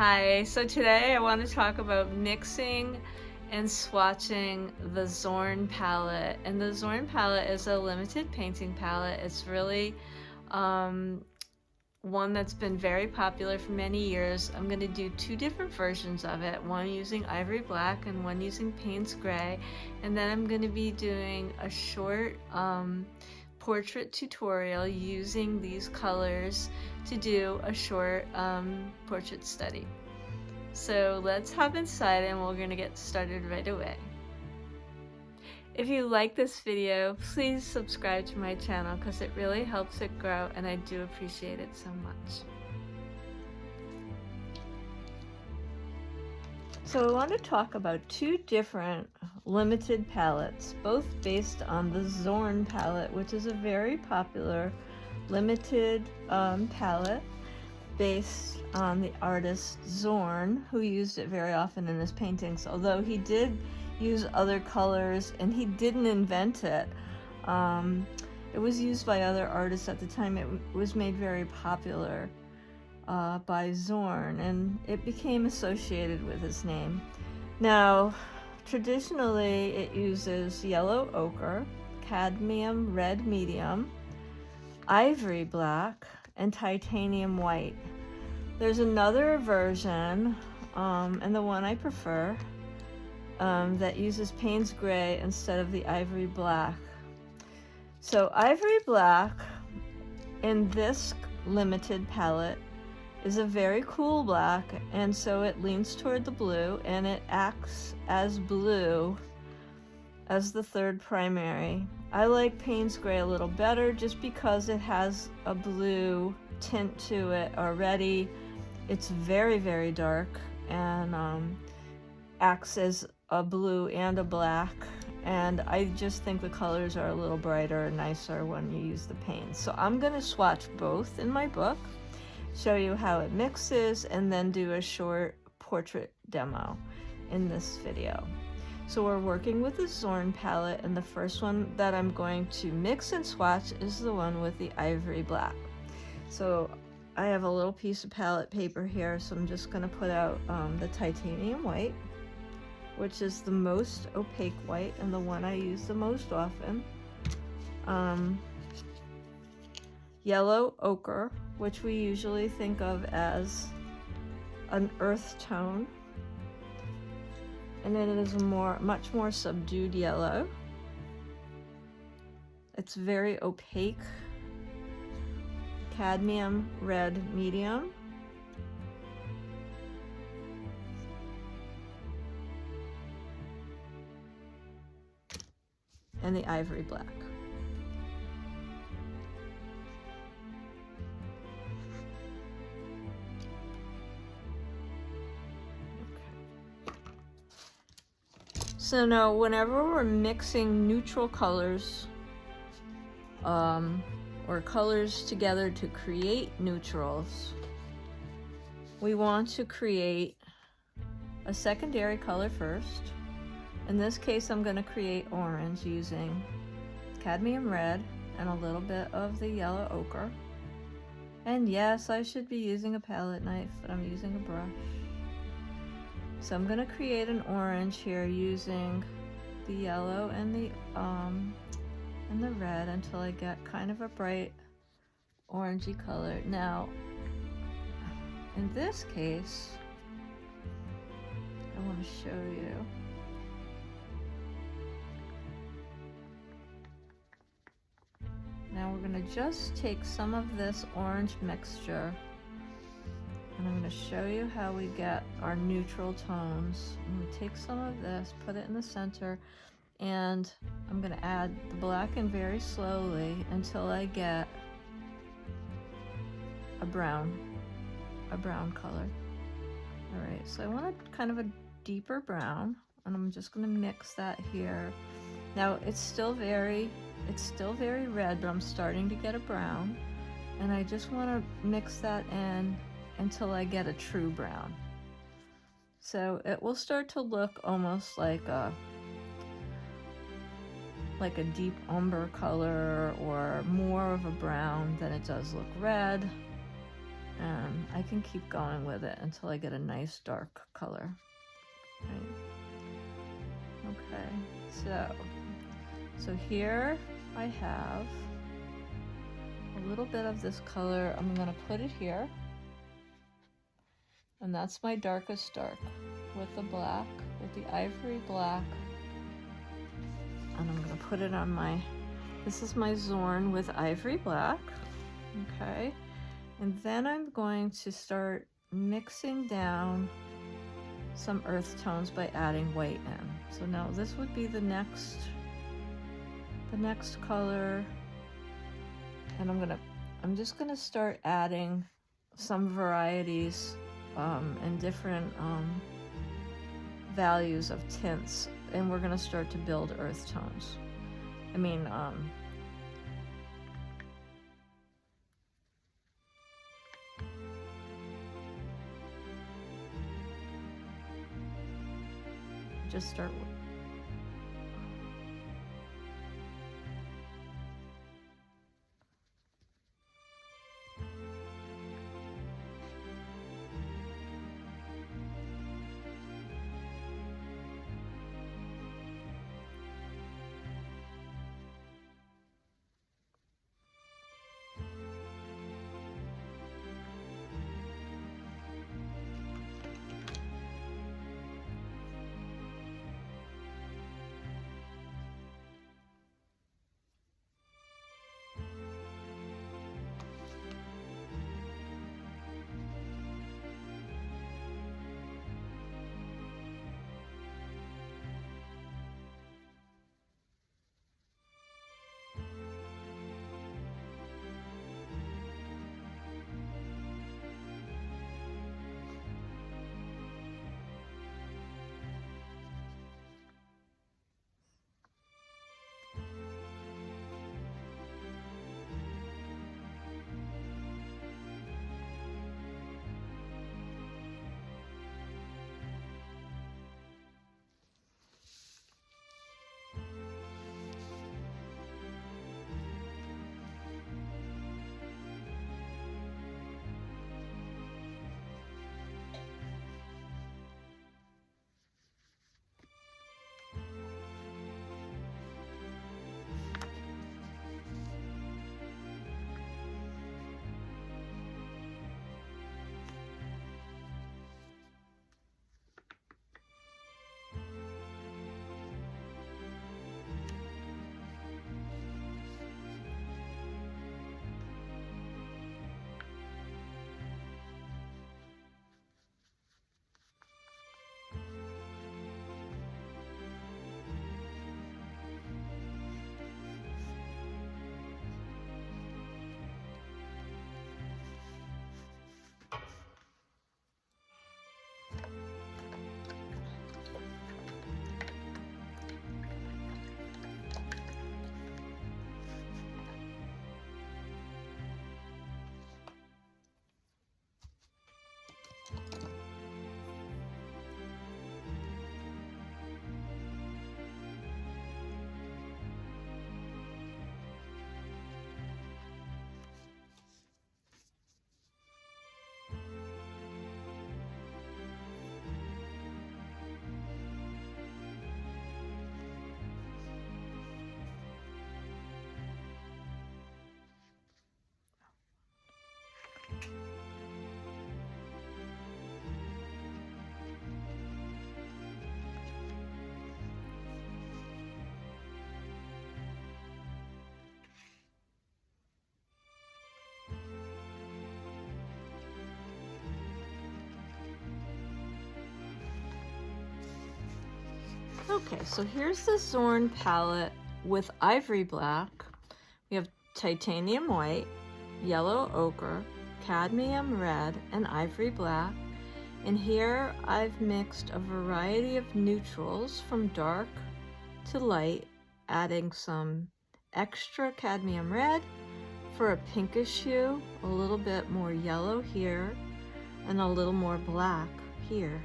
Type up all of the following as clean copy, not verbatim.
Hi, so today I want to talk about mixing and swatching the Zorn palette. And the Zorn palette is a limited painting palette. It's really one that's been very popular for many years. I'm going to do two different versions of it, one using ivory black and one using Payne's gray. And then I'm going to be doing a short portrait tutorial using these colors to do a short portrait study. So let's hop inside and we're gonna get started right away. If you like this video, please subscribe to my channel because it really helps it grow and I do appreciate it so much. So I want to talk about two different limited palettes, both based on the Zorn palette, which is a very popular limited palette based on the artist Zorn, who used it very often in his paintings, although he did use other colors and he didn't invent it. It was used by other artists at the time. It was made very popular by Zorn, and it became associated with his name. Now, traditionally it uses yellow ochre, cadmium red medium, ivory black, and titanium white. There's another version, and the one I prefer, that uses Payne's gray instead of the ivory black. So ivory black in this limited palette is a very cool black, and so it leans toward the blue and it acts as blue as the third primary. I like Payne's gray a little better just because it has a blue tint to it already. It's very, very dark and acts as a blue and a black, and I just think the colors are a little brighter and nicer when you use the Payne. So I'm going to swatch both in my book, show you how it mixes, and then do a short portrait demo in this video. So we're working with the Zorn palette, and the first one that I'm going to mix and swatch is the one with the ivory black. So I have a little piece of palette paper here, so I'm just going to put out the titanium white, which is the most opaque white and the one I use the most often. Yellow ochre, which we usually think of as an earth tone, and then it is a much more subdued yellow. It's very opaque. Cadmium red medium, and the ivory black. So now whenever we're mixing neutral colors or colors together to create neutrals, we want to create a secondary color first. In this case, I'm going to create orange using cadmium red and a little bit of the yellow ochre. And yes, I should be using a palette knife, but I'm using a brush. So I'm going to create an orange here using the yellow and the red until I get kind of a bright orangey color. Now, in this case, I want to show you. Now we're going to just take some of this orange mixture, and I'm going to show you how we get our neutral tones. I'm going to take some of this, put it in the center, and I'm going to add the black in very slowly until I get a brown color. All right, so I want kind of a deeper brown, and I'm just going to mix that here. Now it's still very red, but I'm starting to get a brown, and I just want to mix that in until I get a true brown. So it will start to look almost like a deep umber color or more of a brown than it does look red. and I can keep going with it until I get a nice dark color. Right. Okay, so here I have a little bit of this color. I'm gonna put it here, and that's my darkest dark with the black, with the ivory black, and I'm gonna put it on my, this is my Zorn with ivory black. Okay, and then I'm going to start mixing down some earth tones by adding white in. So now this would be the next color, and I'm just gonna start adding some varieties and different values of tints, and we're gonna start to build earth tones. I mean, just start with. Okay, so here's the Zorn palette with ivory black. We have titanium white, yellow ochre, cadmium red, and ivory black. And here I've mixed a variety of neutrals from dark to light, adding some extra cadmium red for a pinkish hue, a little bit more yellow here, and a little more black here.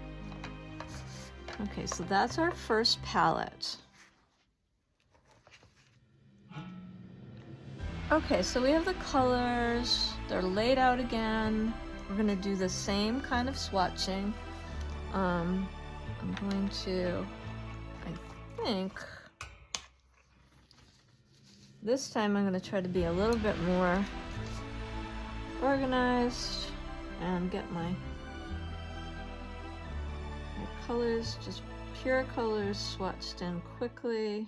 Okay, so that's our first palette. Okay, so we have the colors, they're laid out again. we're gonna do the same kind of swatching. I'm going to, I think, this time I'm gonna try to be a little bit more organized and get my colors, just pure colors, swatched in quickly.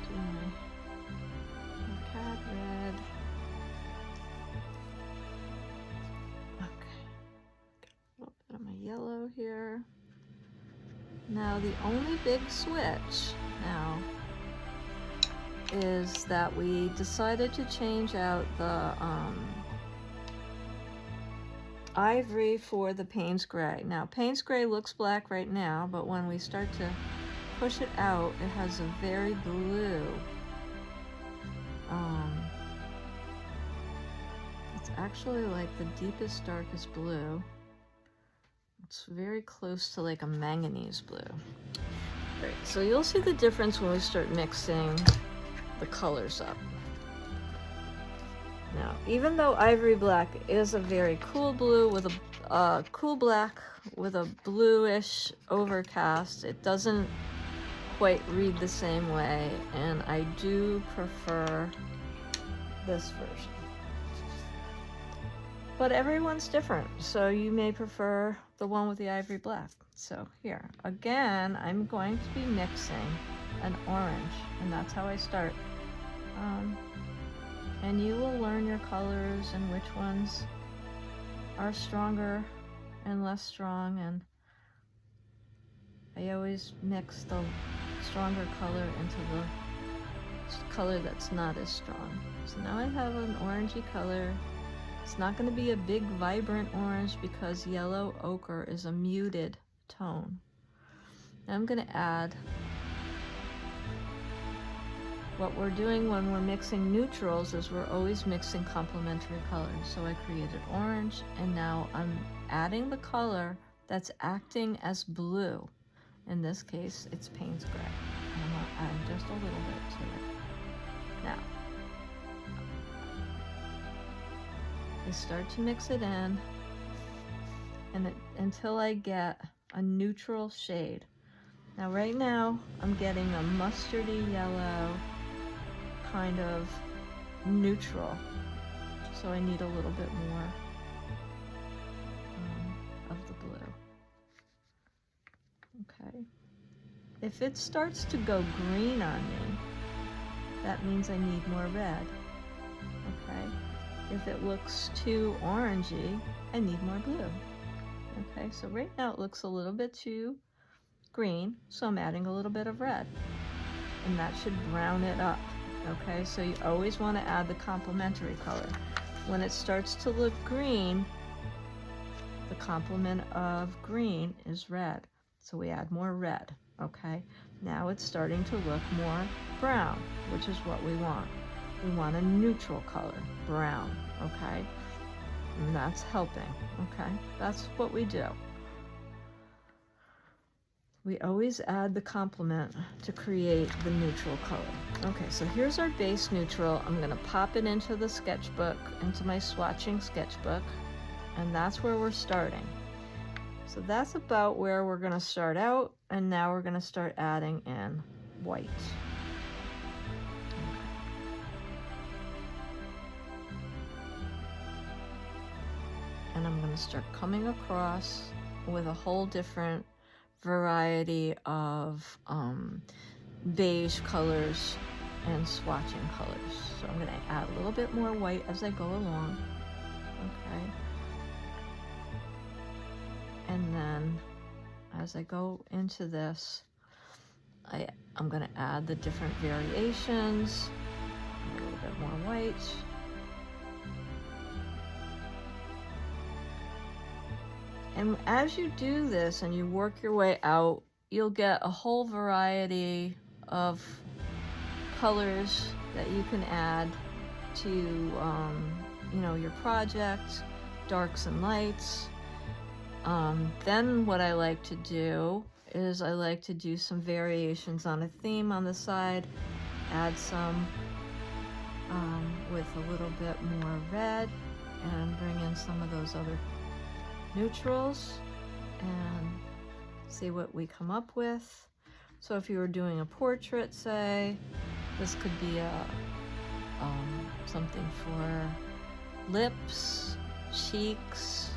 Do my cad red. Okay, a little bit of my yellow here. Now the only big switch now is that we decided to change out the ivory for the Payne's Gray. Now Payne's Gray looks black right now, but when we start to push it out, it has a very blue, it's actually like the deepest, darkest blue. It's very close to like a manganese blue. Right, so you'll see the difference when we start mixing the colors up. Now, even though ivory black is a very cool blue with a cool black with a bluish overcast, it doesn't quite read the same way, and I do prefer this version. But everyone's different, so you may prefer the one with the ivory black. So here, again, I'm going to be mixing an orange, and that's how I start. And you will learn your colors and which ones are stronger and less strong, and I always mix the stronger color into the color that's not as strong. So now I have an orangey color. It's not going to be a big vibrant orange because yellow ochre is a muted tone. Now I'm going to add what we're doing when we're mixing neutrals is we're always mixing complementary colors. So I created orange, and now I'm adding the color that's acting as blue. In this case, it's Payne's Gray. And I'm going to add just a little bit to it. Now, I start to mix it in, and until I get a neutral shade. Now right now, I'm getting a mustardy yellow kind of neutral, so I need a little bit more of the blue. Okay. If it starts to go green on me, that means I need more red. Okay. If it looks too orangey, I need more blue. Okay, so right now it looks a little bit too green, so I'm adding a little bit of red, and that should brown it up. Okay, so you always want to add the complementary color. When it starts to look green, the complement of green is red, so we add more red. Okay, now it's starting to look more brown, which is what we want. We want a neutral color, brown, okay? And that's helping, okay? That's what we do. We always add the complement to create the neutral color. Okay, so here's our base neutral. I'm gonna pop it into the sketchbook, into my swatching sketchbook, and that's where we're starting. So that's about where we're gonna start out, and now we're gonna start adding in white. And I'm going to start coming across with a whole different variety of beige colors and swatching colors. So I'm going to add a little bit more white as I go along. Okay. And then as I go into this, I'm going to add the different variations, a little bit more white. And as you do this and you work your way out, you'll get a whole variety of colors that you can add to, you know, your project, darks and lights. Then what I like to do is I like to do some variations on a theme on the side, add some with a little bit more red and bring in some of those other neutrals and see what we come up with. So if you were doing a portrait, say, this could be a something for lips, cheeks,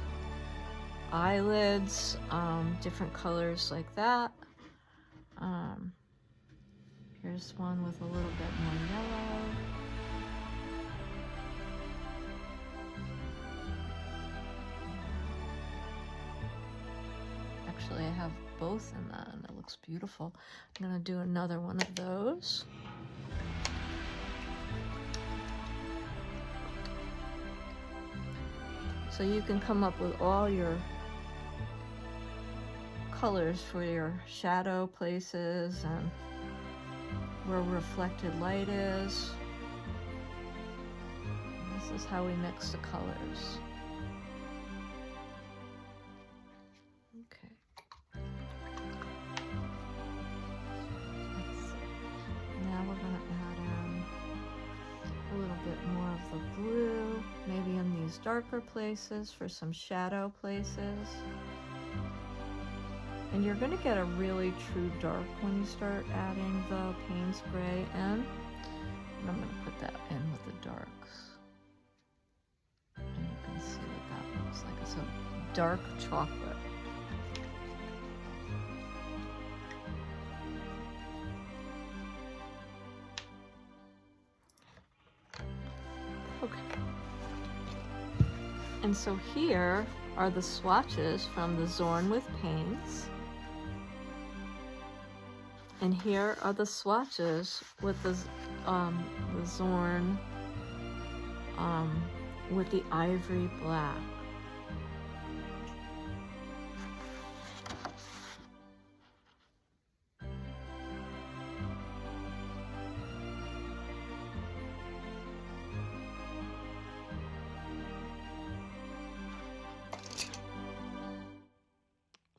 eyelids, different colors like that. Here's one with a little bit more yellow. Actually, I have both in that and it looks beautiful. I'm gonna do another one of those. So you can come up with all your colors for your shadow places and where reflected light is. And this is how we mix the colors. Okay. Let's see. Now we're going to add in a little bit more of the blue, maybe in these darker places for some shadow places. And you're going to get a really true dark when you start adding the Payne's Gray in. And I'm going to put that in with the darks. And you can see what that looks like. It's a dark chocolate. Okay. And so here are the swatches from the Zorn with Payne's. And here are the swatches with the Zorn with the ivory black.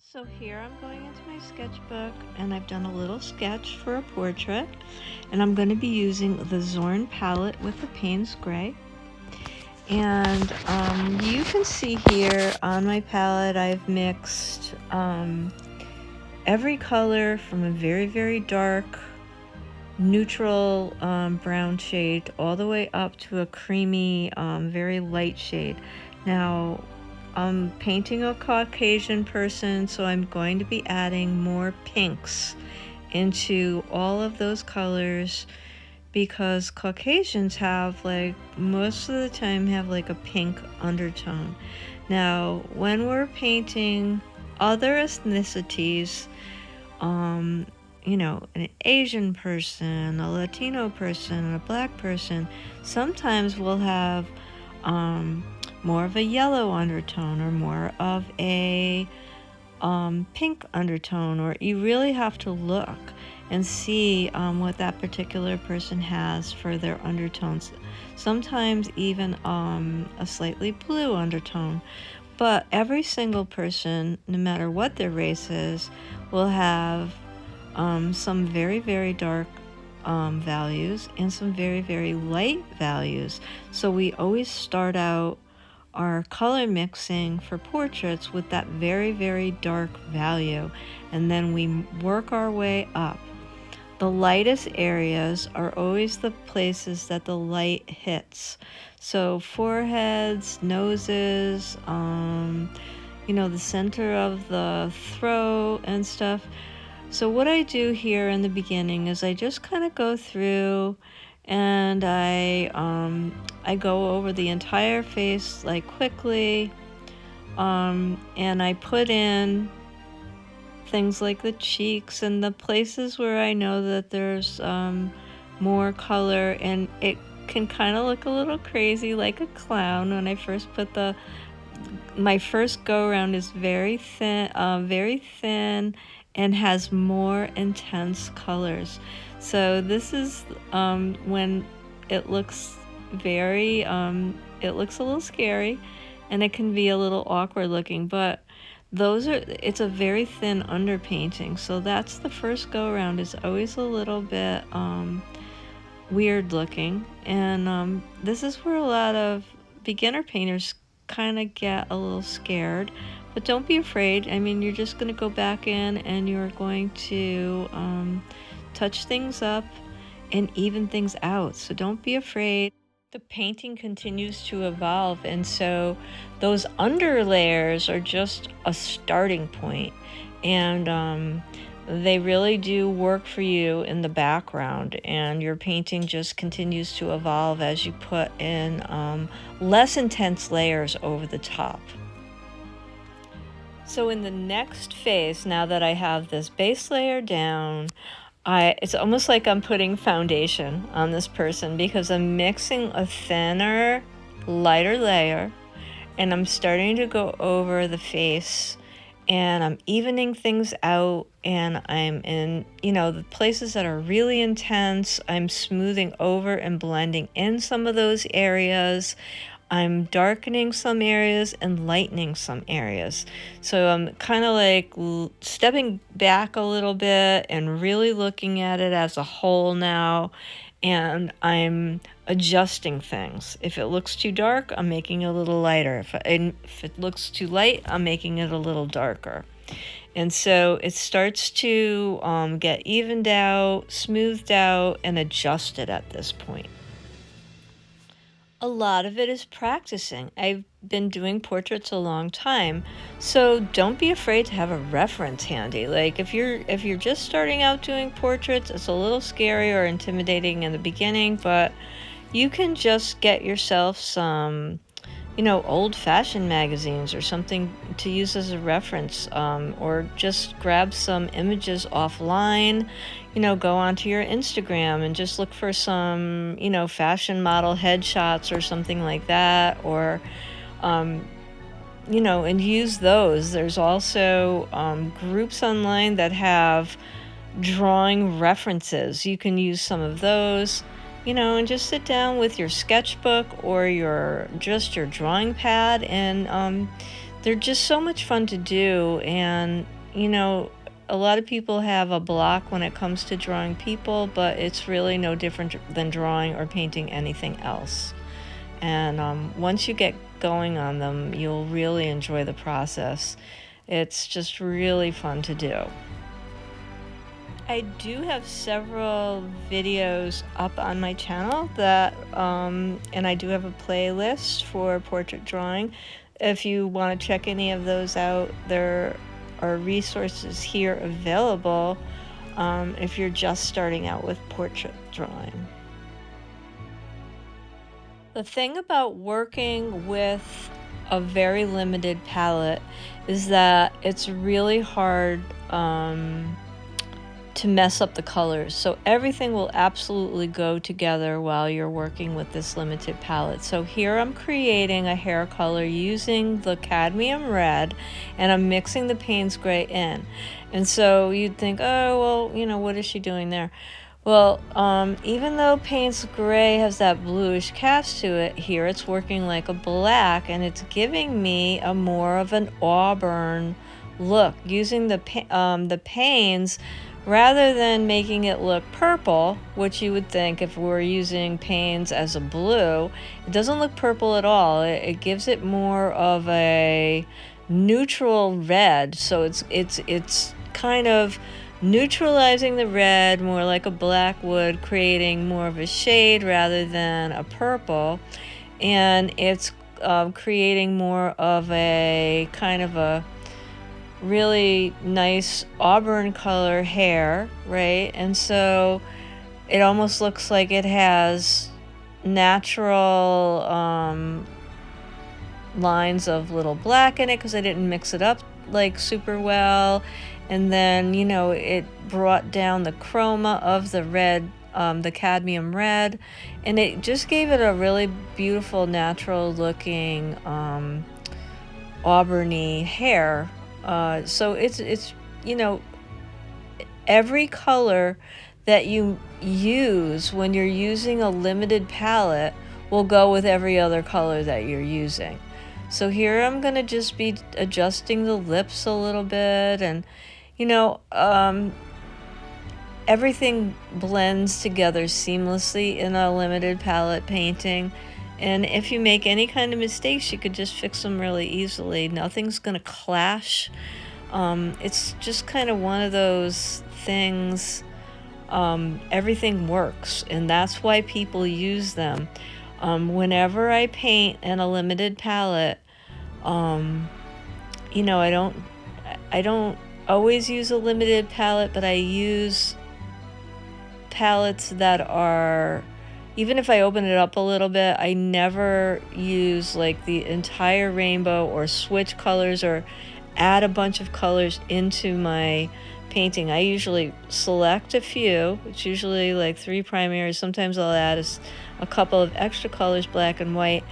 So here I'm going into my sketchbook and I've done a little sketch for a portrait, and I'm going to be using the Zorn palette with the Payne's Gray. And you can see here on my palette I've mixed every color from a very, very dark neutral brown shade all the way up to a creamy very light shade. Now I'm painting a Caucasian person, so I'm going to be adding more pinks into all of those colors because Caucasians have, like, most of the time have like a pink undertone. Now when we're painting other ethnicities, you know, an Asian person, a Latino person, a black person, sometimes we'll have more of a yellow undertone or more of a pink undertone, or you really have to look and see what that particular person has for their undertones. Sometimes even a slightly blue undertone. But every single person, no matter what their race is, will have some very, very dark values and some very, very light values. So we always start out our color mixing for portraits with that very, very dark value, and then we work our way up. The lightest areas are always the places that the light hits. So foreheads, noses, you know, the center of the throat and stuff. So what I do here in the beginning is I just kind of go through and I go over the entire face like quickly, and I put in things like the cheeks and the places where I know that there's more color, and it can kind of look a little crazy like a clown when I first put my first go around is very thin and has more intense colors. So this is when it looks very it looks a little scary and it can be a little awkward looking, but it's a very thin underpainting. So that's the first go around, is always a little bit weird looking. And this is where a lot of beginner painters kind of get a little scared. But don't be afraid. I mean, you're just going to go back in and you're going to touch things up and even things out. So don't be afraid. The painting continues to evolve, and so those under layers are just a starting point, and they really do work for you in the background, and your painting just continues to evolve as you put in less intense layers over the top. So in the next phase, now that I have this base layer down, it's almost like I'm putting foundation on this person, because I'm mixing a thinner, lighter layer, and I'm starting to go over the face, and I'm evening things out, and I'm in, the places that are really intense, I'm smoothing over and blending in some of those areas. I'm darkening some areas and lightening some areas. So I'm kind of like stepping back a little bit and really looking at it as a whole now. And I'm adjusting things. If it looks too dark, I'm making it a little lighter. If it looks too light, I'm making it a little darker. And so it starts to get evened out, smoothed out, and adjusted at this point. A lot of it is practicing. I've been doing portraits a long time, so don't be afraid to have a reference handy. Like if you're just starting out doing portraits, it's a little scary or intimidating in the beginning, but you can just get yourself some old-fashioned magazines or something to use as a reference, or just grab some images offline, go onto your Instagram and just look for some, fashion model headshots or something like that, or, and use those. There's also groups online that have drawing references. You can use some of those. And just sit down with your sketchbook or your drawing pad, and they're just so much fun to do. And a lot of people have a block when it comes to drawing people, but it's really no different than drawing or painting anything else. And once you get going on them, you'll really enjoy the process. It's just really fun to do. I do have several videos up on my channel that, and I do have a playlist for portrait drawing. If you want to check any of those out, there are resources here available if you're just starting out with portrait drawing. The thing about working with a very limited palette is that it's really hard to mess up the colors. So everything will absolutely go together while you're working with this limited palette. So here I'm creating a hair color using the cadmium red, and I'm mixing the Payne's gray in. And so you'd think, oh, well, what is she doing there? Well, even though Payne's gray has that bluish cast to it, here it's working like a black, and it's giving me a more of an auburn look using the Payne's. Rather than making it look purple, which you would think if we were using Payne's as a blue, it doesn't look purple at all. It gives it more of a neutral red. So it's kind of neutralizing the red more like a black would, creating more of a shade rather than a purple. And it's creating more of a kind of a really nice auburn color hair, right? And so it almost looks like it has natural lines of little black in it, because I didn't mix it up like super well. And then it brought down the chroma of the red, the cadmium red, and it just gave it a really beautiful natural looking auburny hair. So it's every color that you use when you're using a limited palette will go with every other color that you're using. So here I'm going to just be adjusting the lips a little bit, and everything blends together seamlessly in a limited palette painting. And if you make any kind of mistakes, you could just fix them really easily. Nothing's gonna clash. It's just kind of one of those things, everything works, and that's why people use them. Whenever I paint in a limited palette, you know, I don't always use a limited palette, but I use palettes that are, even if I open it up a little bit, I never use like the entire rainbow or switch colors or add a bunch of colors into my painting. I usually select a few. It's usually like 3 primaries. Sometimes I'll add a couple of extra colors, black and white.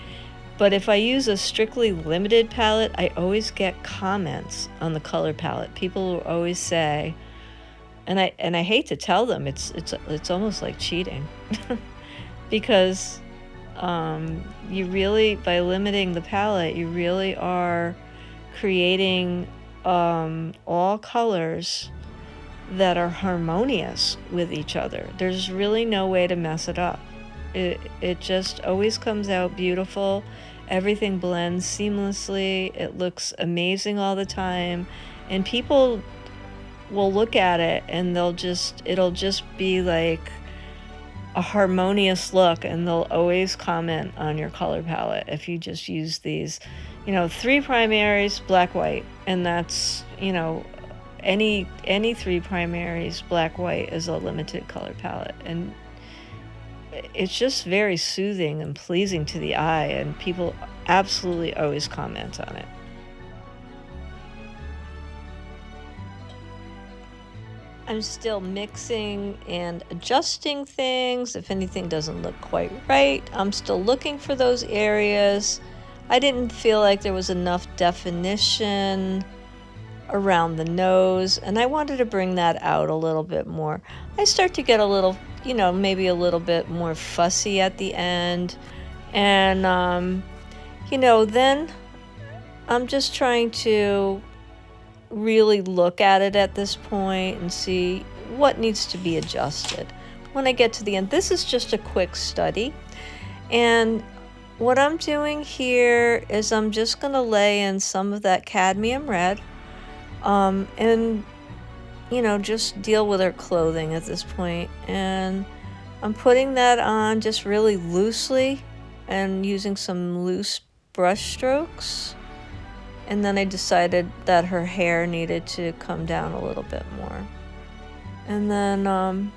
But if I use a strictly limited palette, I always get comments on the color palette. People will always say, and I hate to tell them, it's almost like cheating, because you really, by limiting the palette, you really are creating all colors that are harmonious with each other. There's really no way to mess it up. It just always comes out beautiful. Everything blends seamlessly. It looks amazing all the time, and people will look at it and it'll just be like a harmonious look, and they'll always comment on your color palette if you just use these, 3 primaries, black, white, and that's, any 3 primaries, black, white is a limited color palette, and it's just very soothing and pleasing to the eye, and people absolutely always comment on it. I'm still mixing and adjusting things. If anything doesn't look quite right, I'm still looking for those areas. I didn't feel like there was enough definition around the nose, and I wanted to bring that out a little bit more. I start to get a little, maybe a little bit more fussy at the end, and then I'm just trying to really look at it at this point and see what needs to be adjusted. When I get to the end, this is just a quick study, and what I'm doing here is I'm just going to lay in some of that cadmium red, and just deal with her clothing at this point. And I'm putting that on just really loosely and using some loose brush strokes. And then I decided that her hair needed to come down a little bit more. And then,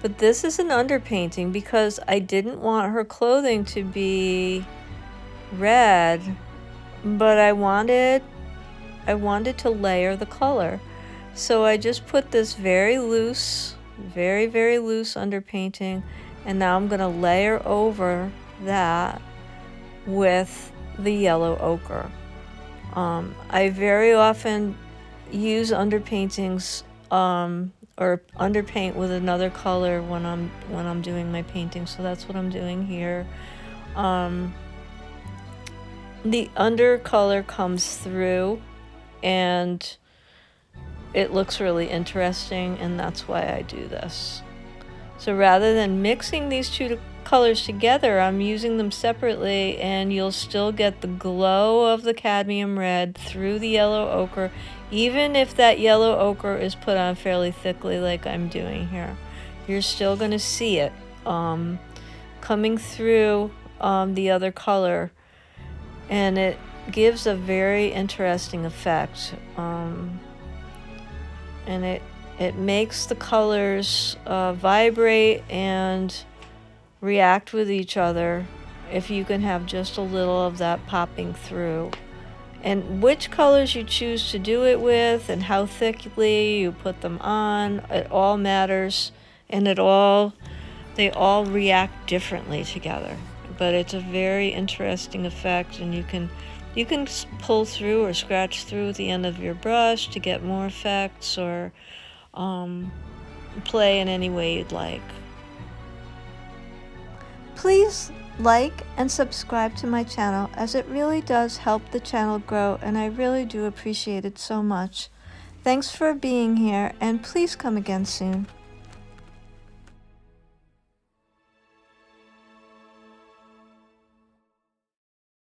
but this is an underpainting because I didn't want her clothing to be red, but I wanted to layer the color. So I just put this very loose, very, very loose underpainting, and now I'm gonna layer over that with the yellow ochre. I very often use underpaintings or underpaint with another color when I'm doing my painting, so that's what I'm doing here. The undercolor comes through and it looks really interesting, and that's why I do this. So rather than mixing these two colors together, I'm using them separately, and you'll still get the glow of the cadmium red through the yellow ochre, even if that yellow ochre is put on fairly thickly like I'm doing here. You're still going to see it coming through the other color, and it gives a very interesting effect, and it makes the colors vibrate and react with each other if you can have just a little of that popping through. And which colors you choose to do it with and how thickly you put them on, it all matters, and they all react differently together. But it's a very interesting effect, and you can pull through or scratch through with the end of your brush to get more effects, or play in any way you'd like. Please like and subscribe to my channel, as it really does help the channel grow, and I really do appreciate it so much. Thanks for being here, and please come again soon.